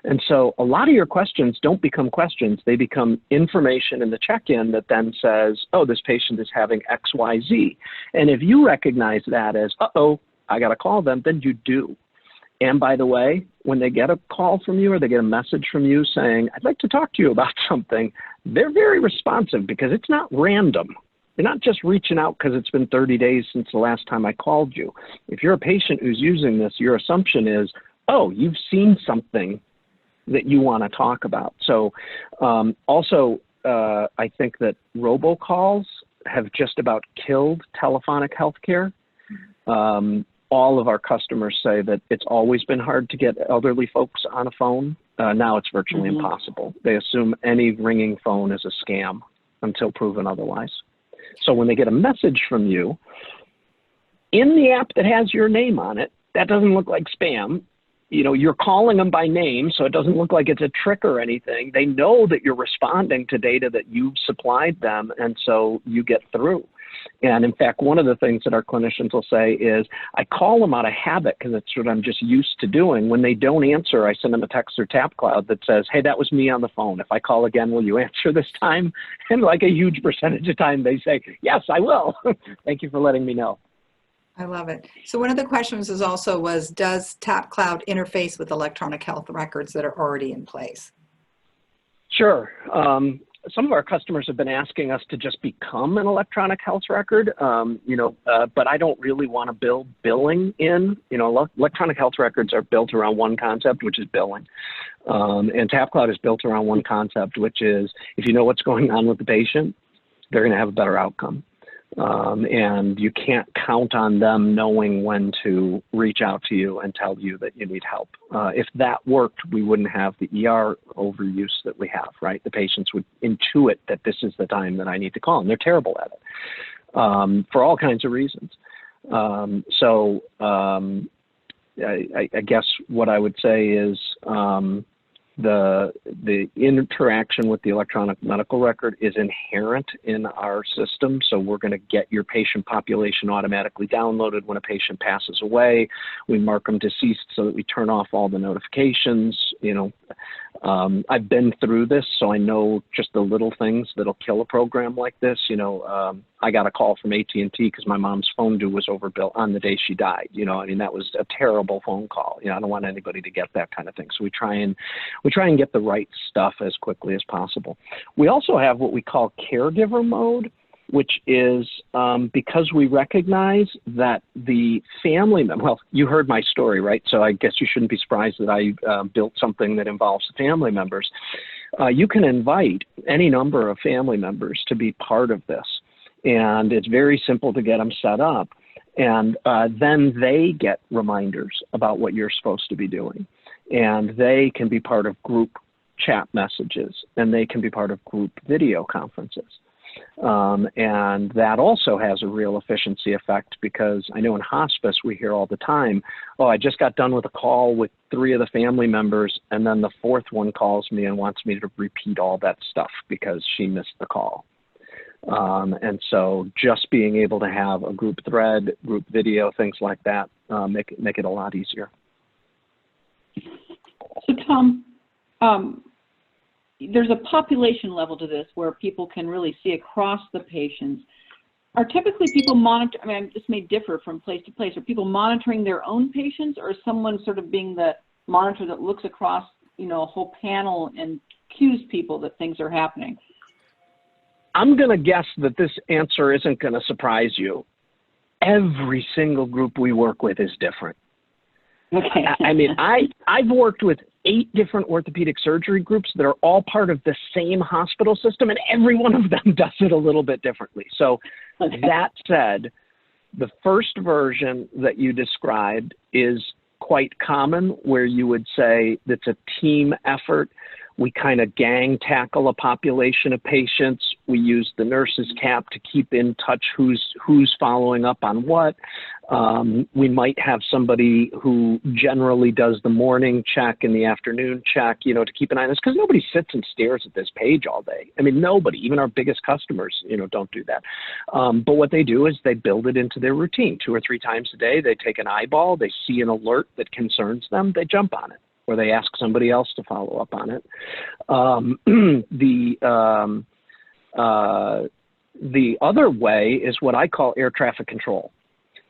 And so a lot of your questions don't become questions. They become information in the check-in that then says, oh, this patient is having X, Y, Z. And if you recognize that as, uh-oh, I got to call them, then you do. And by the way, when they get a call from you or they get a message from you saying, I'd like to talk to you about something, they're very responsive, because it's not random. You're not just reaching out because it's been 30 days since the last time I called you. If you're a patient who's using this, your assumption is, oh, you've seen something that you want to talk about. So I think that robocalls have just about killed telephonic healthcare. All of our customers say that it's always been hard to get elderly folks on a phone. Now it's virtually impossible. They assume any ringing phone is a scam until proven otherwise. So when they get a message from you in the app that has your name on it, that doesn't look like spam. You're calling them by name, so it doesn't look like it's a trick or anything. They know that you're responding to data that you've supplied them, and so you get through. And in fact, one of the things that our clinicians will say is, I call them out of habit because it's what I'm just used to doing. When they don't answer, I send them a text or TapCloud that says, hey, that was me on the phone. If I call again, will you answer this time? And like a huge percentage of time, they say, yes, I will. Thank you for letting me know. I love it. So one of the questions does TapCloud interface with electronic health records that are already in place? Sure. Some of our customers have been asking us to just become an electronic health record, but I don't really want to build billing in. Electronic health records are built around one concept, which is billing. And TapCloud is built around one concept, which is if you know what's going on with the patient, they're going to have a better outcome. And you can't count on them knowing when to reach out to you and tell you that you need help. If that worked, we wouldn't have the ER overuse that we have, right? The patients would intuit that this is the time that I need to call, and they're terrible at it for all kinds of reasons. I guess what I would say is the interaction with the electronic medical record is inherent in our system. So we're going to get your patient population automatically downloaded when a patient passes away. We mark them deceased so that we turn off all the notifications. I've been through this, so I know just the little things that'll kill a program like this. I got a call from AT&T because my mom's phone due was overbuilt on the day she died. That was a terrible phone call. I don't want anybody to get that kind of thing. So we try and get the right stuff as quickly as possible. We also have what we call caregiver mode, which is because we recognize that the family member, well, you heard my story, right? So I guess you shouldn't be surprised that I built something that involves family members. You can invite any number of family members to be part of this. And it's very simple to get them set up. And then they get reminders about what you're supposed to be doing. And they can be part of group chat messages, and they can be part of group video conferences. And that also has a real efficiency effect, because I know in hospice we hear all the time, oh, I just got done with a call with 3 of the family members, and then the 4th one calls me and wants me to repeat all that stuff because she missed the call. And so just being able to have a group thread, group video, things like that, make it a lot easier. So Tom, there's a population level to this where people can really see across the patients. Are typically people monitor, this may differ from place to place, are people monitoring their own patients, or is someone sort of being the monitor that looks across, a whole panel and cues people that things are happening? I'm going to guess that this answer isn't going to surprise you. Every single group we work with is different. Okay. I mean, I've worked with 8 different orthopedic surgery groups that are all part of the same hospital system, and every one of them does it a little bit differently. So Okay. that said, the first version that you described is quite common, where you would say it's a team effort. We kind of gang tackle a population of patients. We use the nurse's cap to keep in touch who's following up on what. We might have somebody who generally does the morning check and the afternoon check, you know, to keep an eye on this, because nobody sits and stares at this page all day. I mean, nobody, even our biggest customers, you know, don't do that. But what they do is they build it into their routine. 2 or 3 times a day, they take an eyeball, they see an alert that concerns them, they jump on it, or they ask somebody else to follow up on it. The other way is what I call air traffic control.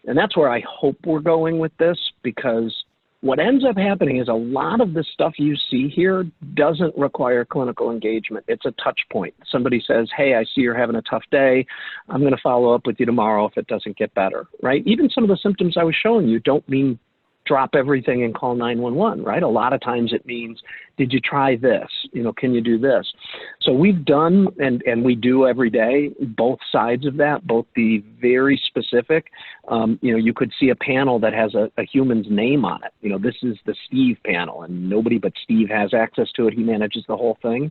And that's where I hope we're going with this, because what ends up happening is a lot of the stuff you see here doesn't require clinical engagement. It's a touch point. Somebody says, hey, I see you're having a tough day. I'm going to follow up with you tomorrow if it doesn't get better, right? Even some of the symptoms I was showing you don't mean drop everything and call 911, right? A lot of times it means, did you try this? You know, can you do this? So we've done, and we do every day, both sides of that, both the very specific, you know, you could see a panel that has a human's name on it. You know, this is the Steve panel, and nobody but Steve has access to it. He manages the whole thing.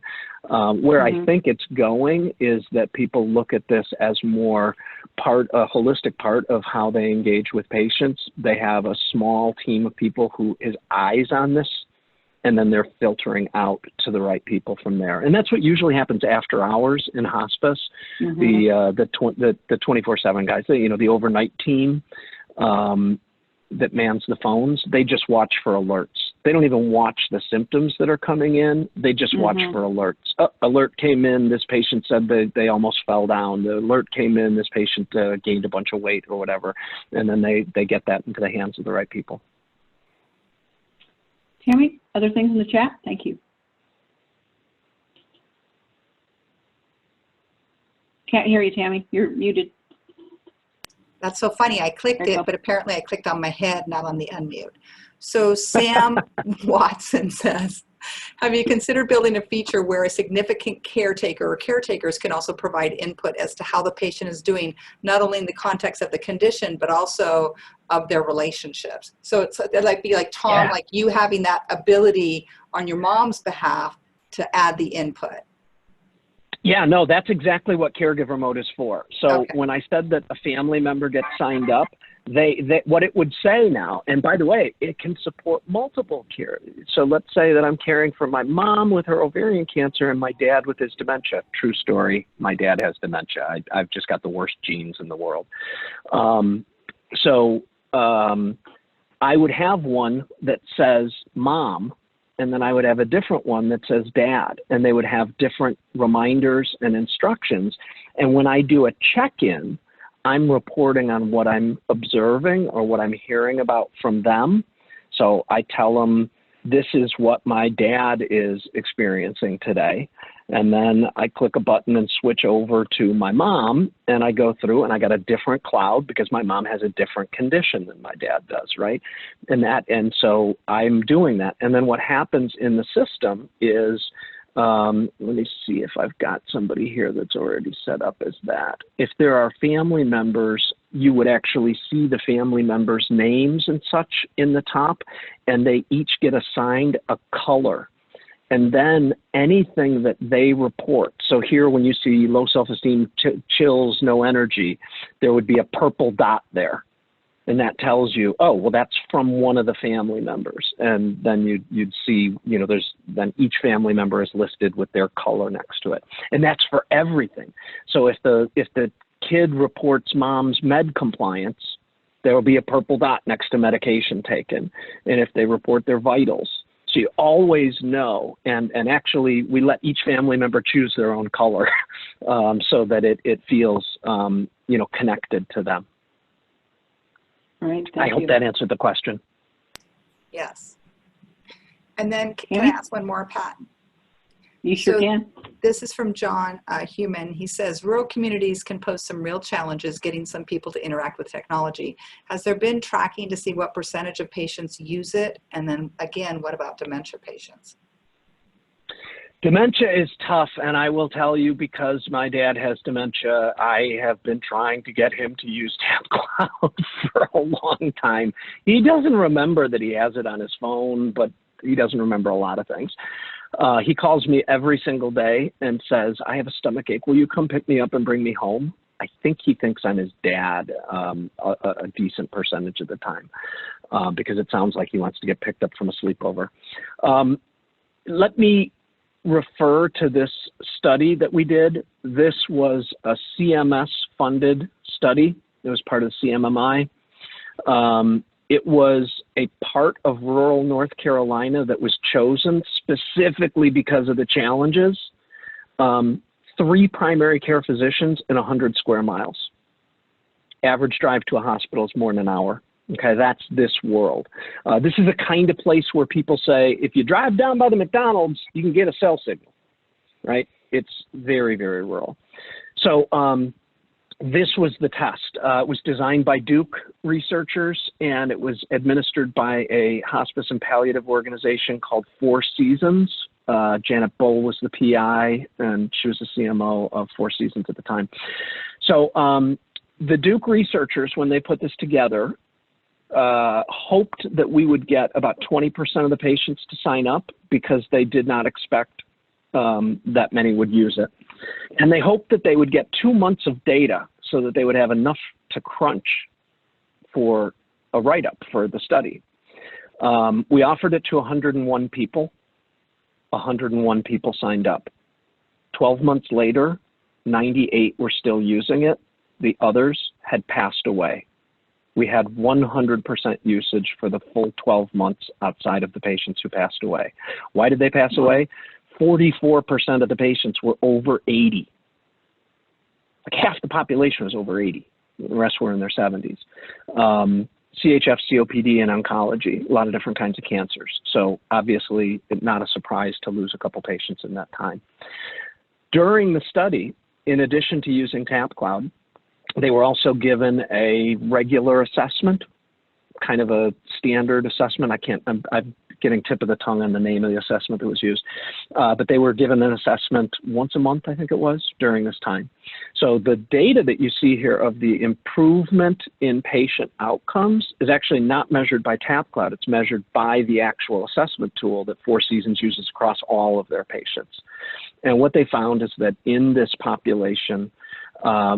Where I think it's going is that people look at this as more a holistic part of how they engage with patients. They have a small team of people who is eyes on this, and then they're filtering out to the right people from there. And that's what usually happens after hours in hospice. The 24/7 guys, you know, the overnight team that mans the phones, they just watch for alerts. They don't even watch the symptoms that are coming in. They just watch for alerts. Alert came in, this patient said they almost fell down. The alert came in, this patient gained a bunch of weight or whatever. And then they get that into the hands of the right people. Tammy, other things in the chat? Thank you. Can't hear you, Tammy. You're muted. That's so funny. I clicked it, but apparently I clicked on my head, not on the unmute. So Sam Watson says, have you considered building a feature where a significant caretaker or caretakers can also provide input as to how the patient is doing, not only in the context of the condition, but also of their relationships? So it's like, be like Tom, like you having that ability on your mom's behalf to add the input. Yeah, no, that's exactly what Caregiver Mode is for. So when I said that a family member gets signed up, what it would say now, and by the way, it can support multiple care. So let's say that I'm caring for my mom with her ovarian cancer and my dad with his dementia. True story, my dad has dementia. I've just got the worst genes in the world. I would have one that says mom, and then I would have a different one that says dad, and they would have different reminders and instructions. And when I do a check-in, I'm reporting on what I'm observing or what I'm hearing about from them. So I tell them, this is what my dad is experiencing today. And then I click a button and switch over to my mom, and I go through and I got a different cloud because my mom has a different condition than my dad does, right? And so I'm doing that. And then what happens in the system is, let me see if I've got somebody here that's already set up as that. If there are family members, you would actually see the family members' names and such in the top, and they each get assigned a color. And then anything that they report, so here when you see low self-esteem, chills, no energy, there would be a purple dot there. And that tells you, oh, well, that's from one of the family members. And then you'd see, you know, then each family member is listed with their color next to it. And that's for everything. So if the kid reports mom's med compliance, there will be a purple dot next to medication taken. And if they report their vitals, so you always know, and actually we let each family member choose their own color so that it feels, you know, connected to them. All right, I hope that answered the question. Yes. And then can I ask one more, Pat? You sure can. This is from John Human. He says, rural communities can pose some real challenges getting some people to interact with technology. Has there been tracking to see what percentage of patients use it? And then again, what about dementia patients? Dementia is tough, and I will tell you, because my dad has dementia, I have been trying to get him to use TapCloud for a long time. He doesn't remember that he has it on his phone, but he doesn't remember a lot of things. He calls me every single day and says, I have a stomach ache. Will you come pick me up and bring me home? I think he thinks I'm his dad a decent percentage of the time, because it sounds like he wants to get picked up from a sleepover. Let me refer to this study that we did. This was a CMS-funded study. It was part of the CMMI. It was a part of rural North Carolina that was chosen specifically because of the challenges. 3 primary care physicians in 100 square miles. Average drive to a hospital is more than an hour. Okay, that's this world. This is the kind of place where people say, if you drive down by the McDonald's, you can get a cell signal, right? It's very, very rural. So this was the test. It was designed by Duke researchers, and it was administered by a hospice and palliative organization called Four Seasons. Janet Bull was the PI, and she was the CMO of Four Seasons at the time. So the Duke researchers, when they put this together, hoped that we would get about 20% of the patients to sign up, because they did not expect that many would use it. And they hoped that they would get 2 months of data so that they would have enough to crunch for a write-up for the study. We offered it to 101 people. 101 people signed up. 12 months later, 98 were still using it. The others had passed away. We had 100% usage for the full 12 months outside of the patients who passed away. Why did they pass away? 44% of the patients were over 80. Like half the population was over 80. The rest were in their 70s. CHF, COPD, and oncology, a lot of different kinds of cancers. So obviously, not a surprise to lose a couple patients in that time. During the study, in addition to using TapCloud, they were also given a regular assessment, kind of a standard assessment. I'm getting tip of the tongue on the name of the assessment that was used. But they were given an assessment once a month, I think it was, during this time. So the data that you see here of the improvement in patient outcomes is actually not measured by TapCloud. It's measured by the actual assessment tool that Four Seasons uses across all of their patients. And what they found is that in this population,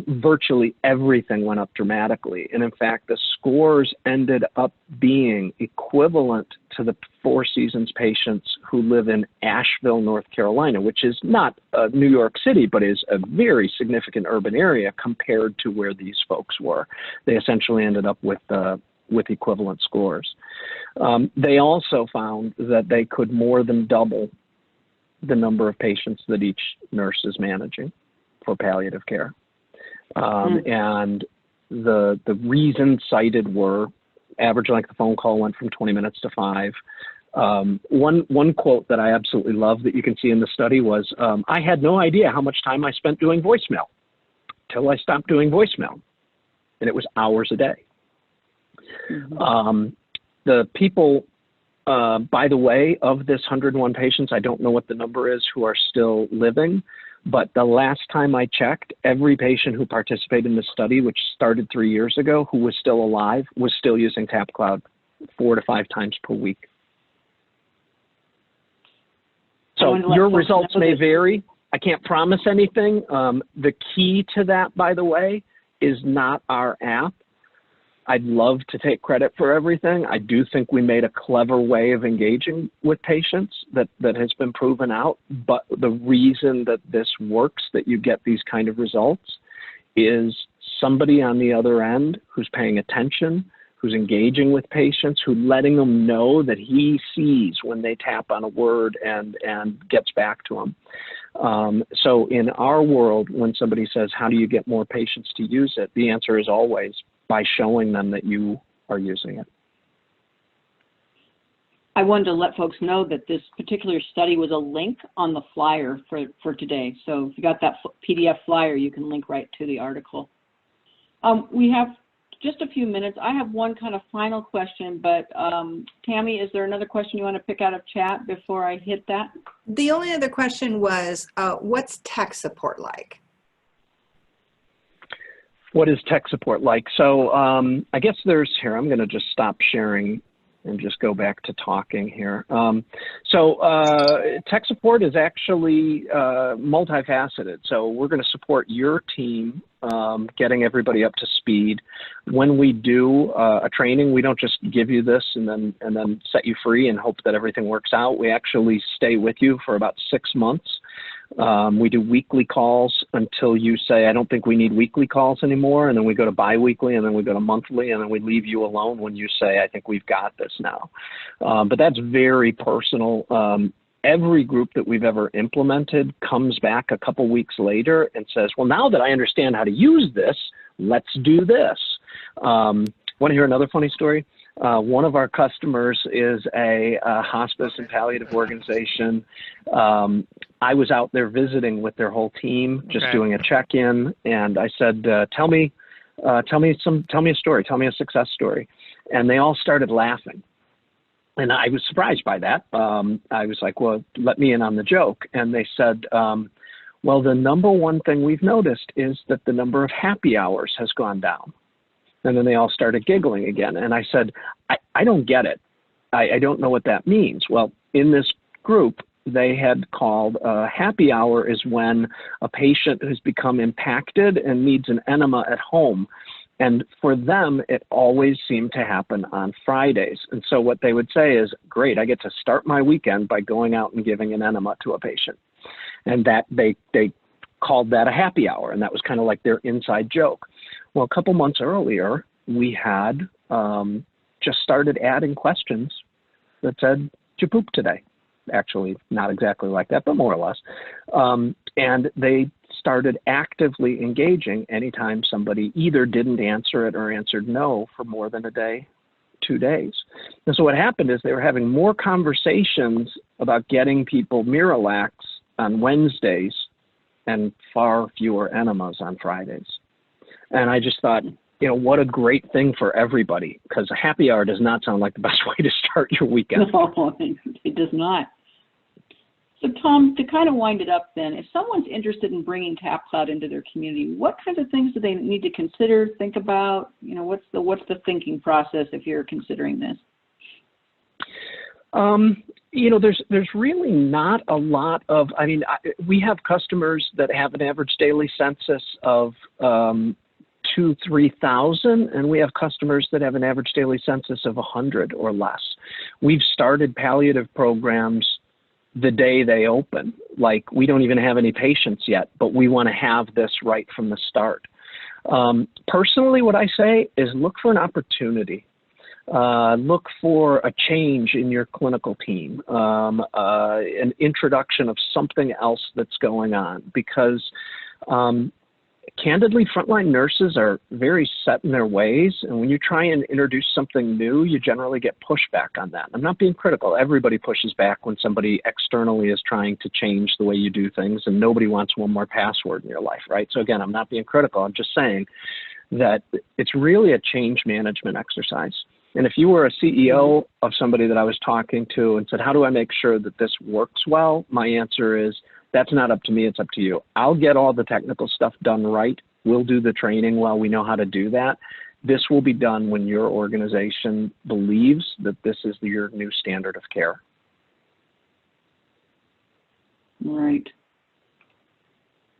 virtually everything went up dramatically. And in fact, the scores ended up being equivalent to the Four Seasons patients who live in Asheville, North Carolina, which is not New York City, but is a very significant urban area compared to where these folks were. They essentially ended up with equivalent scores. They also found that they could more than double the number of patients that each nurse is managing for palliative care. And the reasons cited were average length of phone call went from 20 minutes to 5. One quote that I absolutely love that you can see in the study was, I had no idea how much time I spent doing voicemail till I stopped doing voicemail. And it was hours a day. The people, by the way, of this 101 patients, I don't know what the number is who are still living. But the last time I checked, every patient who participated in this study, which started 3 years ago, who was still alive, was still using TapCloud 4 to 5 times per week. So your results may vary. I can't promise anything. The key to that, by the way, is not our app. I'd love to take credit for everything. I do think we made a clever way of engaging with patients that has been proven out. But the reason that this works, that you get these kind of results, is somebody on the other end who's paying attention, who's engaging with patients, who's letting them know that he sees when they tap on a word and gets back to them. So in our world, when somebody says, how do you get more patients to use it? The answer is always by showing them that you are using it. I wanted to let folks know that this particular study was a link on the flyer for today. So if you got that PDF flyer, you can link right to the article. We have just a few minutes. I have one kind of final question, but Tammy, is there another question you want to pick out of chat before I hit that? The only other question was, what's tech support like? What is tech support like? So I guess here, I'm going to just stop sharing and just go back to talking here. Tech support is actually multifaceted. So we're going to support your team getting everybody up to speed. When we do a training, we don't just give you this and then set you free and hope that everything works out. We actually stay with you for about 6 months. We do weekly calls until you say, I don't think we need weekly calls anymore. And then we go to biweekly, and then we go to monthly, and then we leave you alone when you say, I think we've got this now. But that's very personal. Every group that we've ever implemented comes back a couple weeks later and says, well, now that I understand how to use this, let's do this. Want to hear another funny story? One of our customers is a hospice and palliative organization. I was out there visiting with their whole team, just doing a check-in, and I said, tell me a story, tell me a success story. And they all started laughing. And I was surprised by that. I was like, well, let me in on the joke. And they said, well, the number one thing we've noticed is that the number of happy hours has gone down. And then they all started giggling again. And I said, I don't get it. I don't know what that means. Well, in this group, they had called happy hour is when a patient has become impacted and needs an enema at home. And for them, it always seemed to happen on Fridays. And so what they would say is, great, I get to start my weekend by going out and giving an enema to a patient. And that they called that a happy hour. And that was kind of like their inside joke. Well, a couple months earlier, we had just started adding questions that said, did you poop today? Actually, not exactly like that, but more or less. And they started actively engaging anytime somebody either didn't answer it or answered no for more than a day, 2 days. And so what happened is they were having more conversations about getting people Miralax on Wednesdays and far fewer enemas on Fridays. And I just thought, you know, what a great thing for everybody, because a happy hour does not sound like the best way to start your weekend. No, it does not. So Tom, to kind of wind it up then, if someone's interested in bringing TapCloud into their community, what kinds of things do they need to consider, think about? You know, what's the thinking process if you're considering this? You know, there's really not a lot of, I mean, we have customers that have an average daily census of 2,000-3,000, and we have customers that have an average daily census of 100 or less. We've started palliative programs the day they open. Like, we don't even have any patients yet, but we want to have this right from the start. Personally, what I say is look for an opportunity. Look for a change in your clinical team, an introduction of something else that's going on, because candidly, frontline nurses are very set in their ways, and when you try and introduce something new, you generally get pushback on that. I'm not being critical. Everybody pushes back when somebody externally is trying to change the way you do things, and nobody wants one more password in your life, right? So again, I'm not being critical. I'm just saying that it's really a change management exercise. And if you were a CEO of somebody that I was talking to and said, how do I make sure that this works well? My answer is, that's not up to me, it's up to you. I'll get all the technical stuff done right. We'll do the training while we know how to do that. This will be done when your organization believes that this is your new standard of care. Right.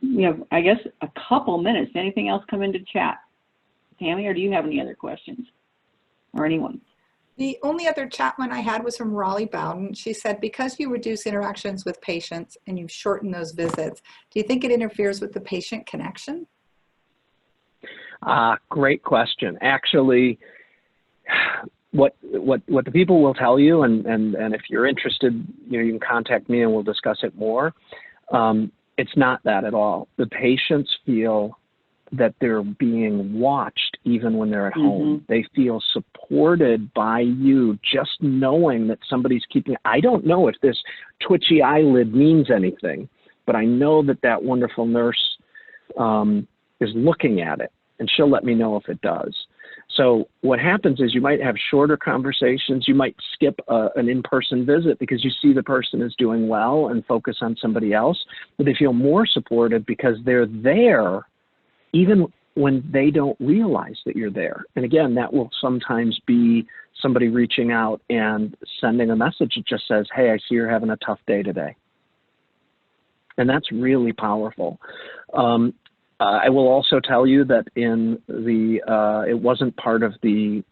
We have, I guess, a couple minutes. Anything else come into chat? Tammy, or do you have any other questions? Or anyone? The only other chat one I had was from Raleigh Bowden. She said, because you reduce interactions with patients and you shorten those visits, do you think it interferes with the patient connection? Great question. Actually, what the people will tell you, and if you're interested, you know, you can contact me and we'll discuss it more. It's not that at all. The patients feel that they're being watched even when they're at home. They feel supported by you, just knowing that somebody's keeping, I don't know if this twitchy eyelid means anything, but I know that that wonderful nurse is looking at it, and she'll let me know if it does. So what happens is you might have shorter conversations. You might skip an in-person visit because you see the person is doing well and focus on somebody else, but they feel more supported because they're there even when they don't realize that you're there. And again, that will sometimes be somebody reaching out and sending a message that just says, hey, I see you're having a tough day today. And that's really powerful. I will also tell you that in the, it wasn't part of the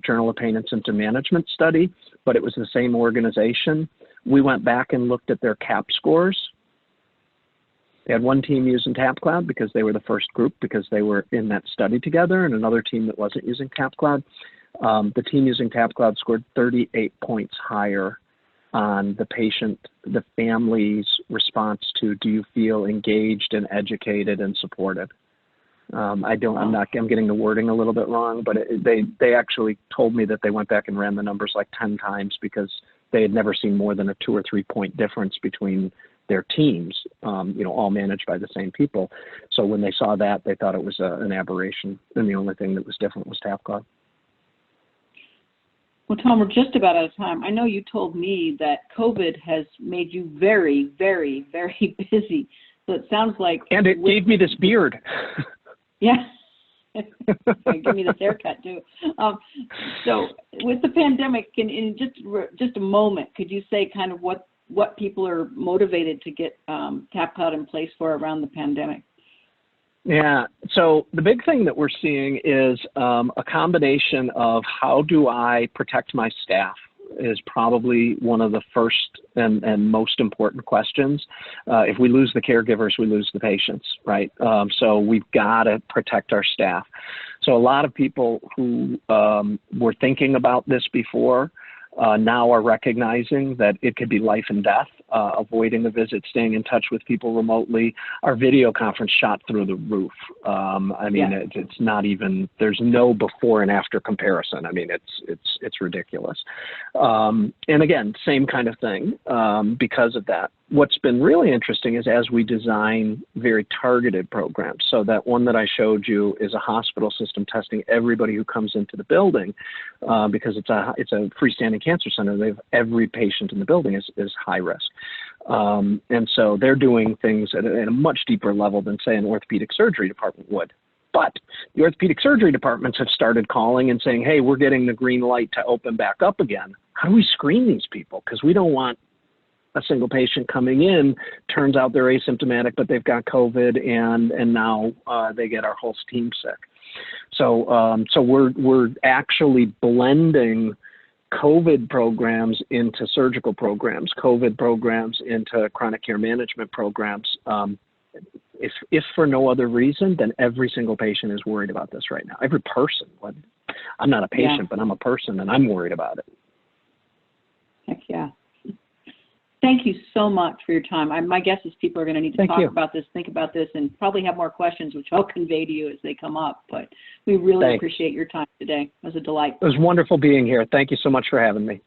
Journal of Pain and Symptom Management study, but it was the same organization. We went back and looked at their CAP scores. They had one team using TapCloud because they were the first group because they were in that study together, and another team that wasn't using TapCloud. The team using TapCloud scored 38 points higher on the patient, the family's response to, do you feel engaged and educated and supported? I'm getting the wording a little bit wrong, but they actually told me that they went back and ran the numbers like 10 times because they had never seen more than a 2 or 3 point difference between their teams, all managed by the same people. So when they saw that, they thought it was an aberration, and the only thing that was different was TapCloud. Well, Tom, we're just about out of time. I know you told me that COVID has made you very, very, very busy. So it sounds like... And it gave me this beard. Yeah. Give me this haircut, too. So with the pandemic, in just a moment, could you say kind of what people are motivated to get TapCloud in place for around the pandemic? Yeah, so the big thing that we're seeing is a combination of how do I protect my staff is probably one of the first and most important questions. If we lose the caregivers, we lose the patients, right? So we've got to protect our staff. So a lot of people who were thinking about this before now are recognizing that it could be life and death, avoiding a visit, staying in touch with people remotely. Our video conference shot through the roof. It's not even, there's no before and after comparison. I mean, it's ridiculous. And again, same kind of thing because of that. What's been really interesting is as we design very targeted programs. So that one that I showed you is a hospital system testing everybody who comes into the building because it's a freestanding cancer center. They have every patient in the building is high risk. And so they're doing things at a much deeper level than, say, an orthopedic surgery department would. But the orthopedic surgery departments have started calling and saying, hey, we're getting the green light to open back up again. How do we screen these people? Because we don't want a single patient coming in, turns out they're asymptomatic, but they've got COVID, and now they get our whole team sick. So we're actually blending COVID programs into surgical programs, COVID programs into chronic care management programs. If for no other reason, then every single patient is worried about this right now. Every person. I'm not a patient, but I'm a person, and I'm worried about it. Heck yeah. Thank you so much for your time. My guess is people are going to need to talk about this, think about this, and probably have more questions, which I'll convey to you as they come up. But we really appreciate your time today. It was a delight. It was wonderful being here. Thank you so much for having me.